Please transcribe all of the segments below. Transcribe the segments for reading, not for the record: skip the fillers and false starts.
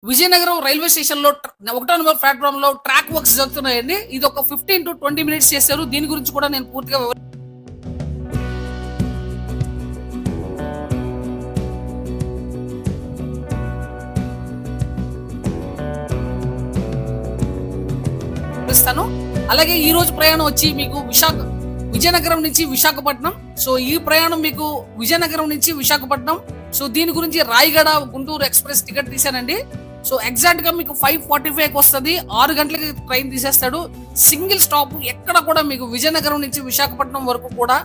Vizianagaram railway స్టేషన్‌లో ఒకటో number ప్లాట్‌ఫార్మ్‌లో track works జరుగుతున్నాయండి. ఇది ఒక 15-20 మినిట్స్ చేశారు. దీని గురించి కూడా నేను పూర్తిగా వివరిస్తాను. అలాగే ఈ రోజు ప్రయాణం వచ్చి మీకు విజయనగరం నుంచి విశాఖపట్నం. సో ఈ ప్రయాణం మీకు విజయనగరం నుంచి విశాఖపట్నం. సో దీని గురించి రాయగడ గుంటూరు ఎక్స్‌ప్రెస్ టికెట్ తీశానండి. సో ఎగ్జాక్ట్ గా మీకు 5:45కి వస్తుంది. 6 గంటలకి ట్రైన్ తీసేస్తాడు. సింగిల్ స్టాప్ ఎక్కడ కూడా మీకు విజయనగరం నుంచి విశాఖపట్నం వరకు కూడా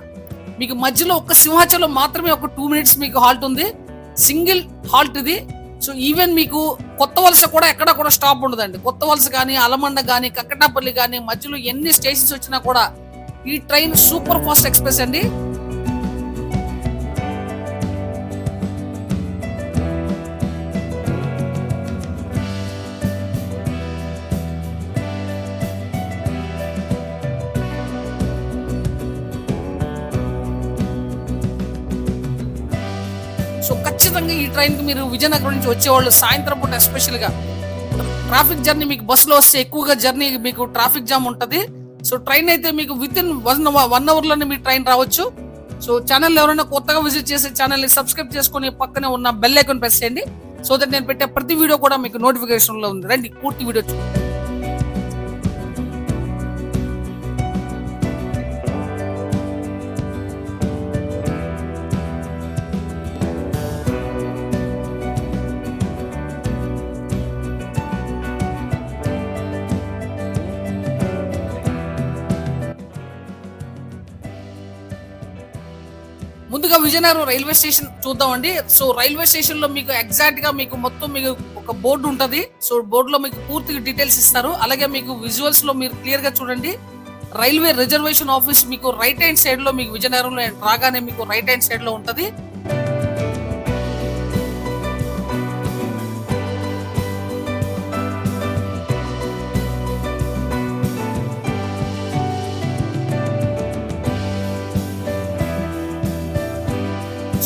మీకు మధ్యలో ఒక్క సింహాచలం మాత్రమే ఒక 2 మినిట్స్ మీకు హాల్ట్ ఉంది. సింగిల్ హాల్ట్ ఇది. సో ఈవెన్ మీకు కొత్త వలస కూడా ఎక్కడ కూడా స్టాప్ ఉండదండి. కొత్త వలస కానీ, అలమండ కానీ, కక్కటాపల్లి కానీ మధ్యలో ఎన్ని స్టేషన్స్ వచ్చినా కూడా ఈ ట్రైన్ సూపర్ ఫాస్ట్ ఎక్స్‌ప్రెస్ అండి. సో ఖచ్చితంగా ఈ ట్రైన్ కి మీరు విజయనగరం నుంచి వచ్చేవాళ్ళు సాయంత్రం పూట ఎస్పెషల్ గా ట్రాఫిక్ జర్నీ మీకు బస్సులో వస్తే ఎక్కువగా జర్నీ మీకు ట్రాఫిక్ జామ్ ఉంటది. సో ట్రైన్ అయితే మీకు విత్ ఇన్ 1 అవర్ లోనే మీ ట్రైన్ రావచ్చు. సో ఛానల్ ఎవరైనా కొత్తగా విజిట్ చేసే ఛానల్ ని సబ్స్క్రైబ్ చేసుకుని పక్కనే ఉన్న బెల్ ఐకాన్ ప్రెస్ చేయండి. సో దట్ నేను పెట్టే ప్రతి వీడియో కూడా మీకు నోటిఫికేషన్ లో ఉంది. రండి పూర్తి వీడియో చూడండి. ముందుగా విజయనగరం రైల్వే స్టేషన్ చూద్దామండి. సో రైల్వే స్టేషన్ లో మీకు ఎగ్జాక్ట్ గా మీకు మొత్తం మీకు ఒక బోర్డు ఉంటది. సో బోర్డు లో మీకు పూర్తిగా డీటెయిల్స్ ఇస్తారు. అలాగే మీకు విజువల్స్ లో మీరు క్లియర్ గా చూడండి. రైల్వే రిజర్వేషన్ ఆఫీస్ మీకు రైట్ హ్యాండ్ సైడ్ లో మీకు విజయనగరంలో రాగానే మీకు రైట్ హ్యాండ్ సైడ్ లో ఉంటది.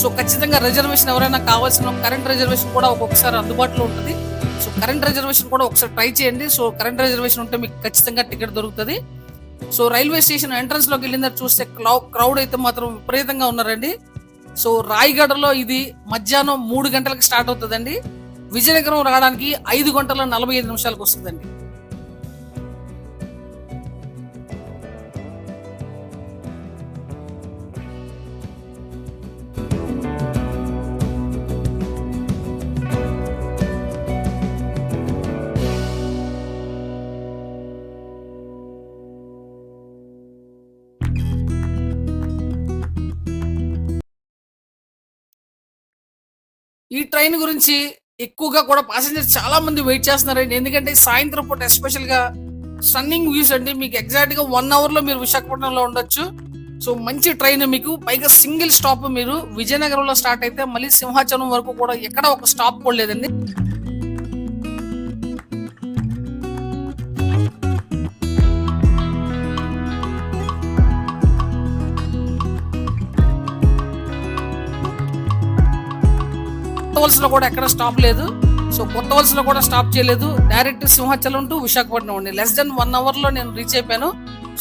సో ఖచ్చితంగా రిజర్వేషన్ ఎవరైనా కావాల్సిన కరెంట్ రిజర్వేషన్ కూడా ఒక్కొక్కసారి అందుబాటులో ఉంటుంది. సో కరెంట్ రిజర్వేషన్ కూడా ఒకసారి ట్రై చేయండి. సో కరెంట్ రిజర్వేషన్ ఉంటే మీకు ఖచ్చితంగా టికెట్ దొరుకుతుంది. సో రైల్వే స్టేషన్ ఎంట్రన్స్ లోకి వెళ్ళిన చూస్తే క్రౌడ్ అయితే మాత్రం విపరీతంగా ఉన్నారండి. సో రాయగడలో ఇది మధ్యాహ్నం 3 గంటలకు స్టార్ట్ అవుతుందండి. విజయనగరం రావడానికి 5 గంటల 45 నిమిషాలకు వస్తుందండి. ఈ ట్రైన్ గురించి ఎక్కువగా కూడా ప్యాసింజర్స్ చాలా మంది వెయిట్ చేస్తున్నారండి. ఎందుకంటే సాయంత్రం పూట ఎస్పెషల్ గా స్టన్నింగ్ వ్యూస్ అండి. మీకు ఎగ్జాక్ట్ గా 1 అవర్ లో మీరు విశాఖపట్నంలో ఉండొచ్చు. సో మంచి ట్రైన్ మీకు పైగా సింగిల్ స్టాప్ మీరు విజయనగరంలో స్టార్ట్ అయితే మళ్ళీ సింహాచలం వరకు కూడా ఎక్కడ ఒక స్టాప్ కూడా లేదండి. కొత్త వలసలో కూడా ఎక్కడ స్టాప్ లేదు. సో కొత్త వలసలో కూడా స్టాప్ చేయలేదు. డైరెక్ట్ సింహాచలం టు విశాఖపట్నం అండి. లెస్ దెన్ 1 అవర్ లో నేను రీచ్ అయిపోయాను.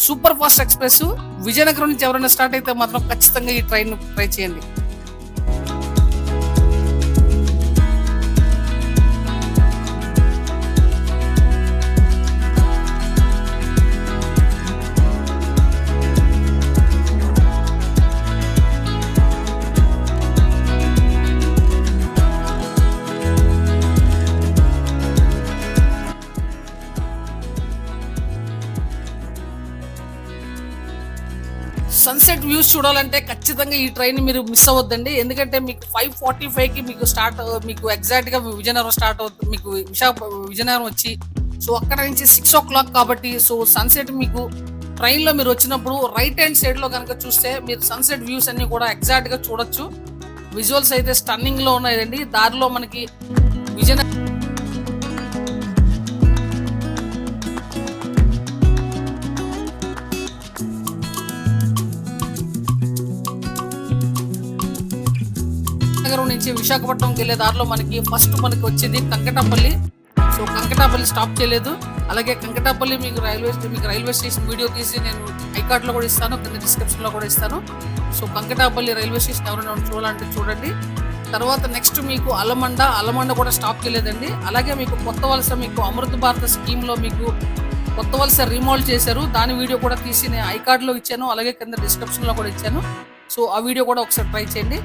Super fast express. విజయనగరం నుంచి ఎవరైనా స్టార్ట్ అయితే మాత్రం ఖచ్చితంగా ఈ ట్రైన్ ట్రై చేయండి. సన్సెట్ వ్యూస్ చూడాలంటే ఖచ్చితంగా ఈ ట్రైన్ మీరు మిస్ అవ్వద్దండి. ఎందుకంటే మీకు 5:45కి మీకు మీకు ఎగ్జాక్ట్ గా విజయనగరం స్టార్ట్ అవుతుంది. మీకు విజయనగరం వచ్చి సో అక్కడ నుంచి 6 o'clock కాబట్టి సో సన్సెట్ మీకు ట్రైన్ లో మీరు వచ్చినప్పుడు రైట్ హ్యాండ్ సైడ్ లో కనుక చూస్తే మీరు సన్సెట్ వ్యూస్ అన్ని కూడా ఎగ్జాక్ట్ గా చూడొచ్చు. విజువల్స్ అయితే స్టన్నింగ్ లో ఉన్నాయండి. దారిలో మనకి విజయనగరం నుంచి విశాఖపట్నంకి వెళ్ళే దారిలో మనకి ఫస్ట్ వచ్చేది కంకటపల్లి. సో కంకటాపల్లి స్టాప్ చేయలేదు. అలాగే కంకటాపల్లి మీకు రైల్వే స్టేషన్ వీడియో తీసి నేను ఐకార్డ్లో కూడా ఇస్తాను, కింద డిస్క్రిప్షన్లో కూడా ఇస్తాను. సో కంకటాపల్లి రైల్వే స్టేషన్ ఎవరైనా చూడాలంటే చూడండి. తర్వాత నెక్స్ట్ మీకు అలమండ కూడా స్టాప్ చేయలేదండి. అలాగే మీకు కొత్త వలస మీకు అమృత భారత స్కీమ్లో మీకు కొత్త వలస రీమోల్డ్ చేశారు. దాని వీడియో కూడా తీసి నేను ఐకార్డ్లో ఇచ్చాను, అలాగే కింద డిస్క్రిప్షన్లో కూడా ఇచ్చాను. సో ఆ వీడియో కూడా ఒకసారి ట్రై చేయండి.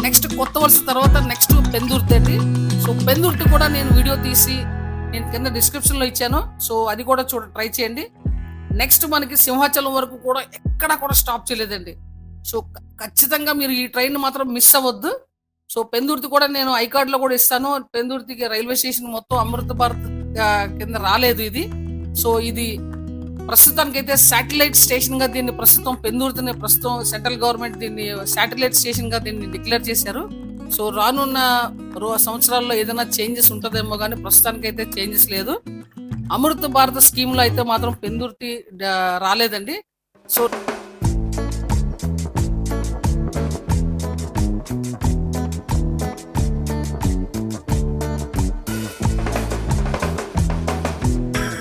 నెక్స్ట్ కొత్త వలస తర్వాత నెక్స్ట్ పెందుర్తి అండి. సో పెందుర్తి కూడా నేను వీడియో తీసి నేను కింద డిస్క్రిప్షన్లో ఇచ్చాను. సో అది కూడా ట్రై చేయండి. నెక్స్ట్ మనకి సింహాచలం వరకు కూడా ఎక్కడా కూడా స్టాప్ చేయలేదండి. సో ఖచ్చితంగా మీరు ఈ ట్రైన్ మాత్రం మిస్ అవ్వద్దు. సో పెందుర్తి కూడా నేను ఐకార్డ్లో కూడా ఇస్తాను. పెందుర్తికి రైల్వే స్టేషన్ మొత్తం అమృత భారత్ కింద రాలేదు ఇది. సో ఇది ప్రస్తుతానికైతే శాటిలైట్ స్టేషన్ గా దీన్ని ప్రస్తుతం పెందుర్తిని సెంట్రల్ గవర్నమెంట్ దీన్ని శాటిలైట్ స్టేషన్ గా దీన్ని డిక్లేర్ చేశారు. సో రానున్న సంవత్సరాల్లో ఏదైనా చేంజెస్ ఉంటుందేమో కానీ ప్రస్తుతానికైతే చేంజెస్ లేదు. అమృత భారత స్కీమ్ లో అయితే మాత్రం పెందుర్తి రాలేదండి. సో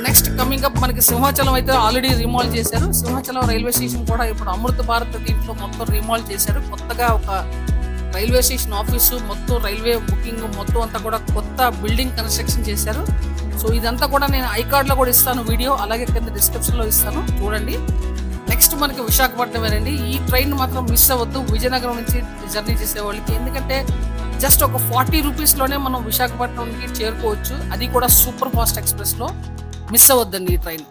నెక్స్ట్ కమింగ్ అప్ మనకి సింహాచలం అయితే ఆల్రెడీ రీమాల్ చేశారు. సింహాచలం రైల్వే స్టేషన్ కూడా ఇప్పుడు అమృత భారత్ దీంట్లో మొత్తం రీమాల్ చేశారు. కొత్తగా ఒక రైల్వే స్టేషన్ ఆఫీసు మొత్తం రైల్వే బుకింగ్ మొత్తం అంతా కూడా కొత్త బిల్డింగ్ కన్స్ట్రక్షన్ చేశారు. సో ఇదంతా కూడా నేను ఐకార్డ్లో కూడా ఇస్తాను వీడియో, అలాగే కింద డిస్క్రిప్షన్లో ఇస్తాను చూడండి. నెక్స్ట్ మనకి విశాఖపట్నమేనండి. ఈ ట్రైన్ మాత్రం మిస్ అవ్వద్దు విజయనగరం నుంచి జర్నీ చేసే వాళ్ళకి. ఎందుకంటే జస్ట్ ఒక 40 రూపీస్లోనే మనం విశాఖపట్నంకి చేరుకోవచ్చు. అది కూడా సూపర్ ఫాస్ట్ ఎక్స్ప్రెస్లో. మిస్ అవ్వద్దండి ఈ ట్రైన్.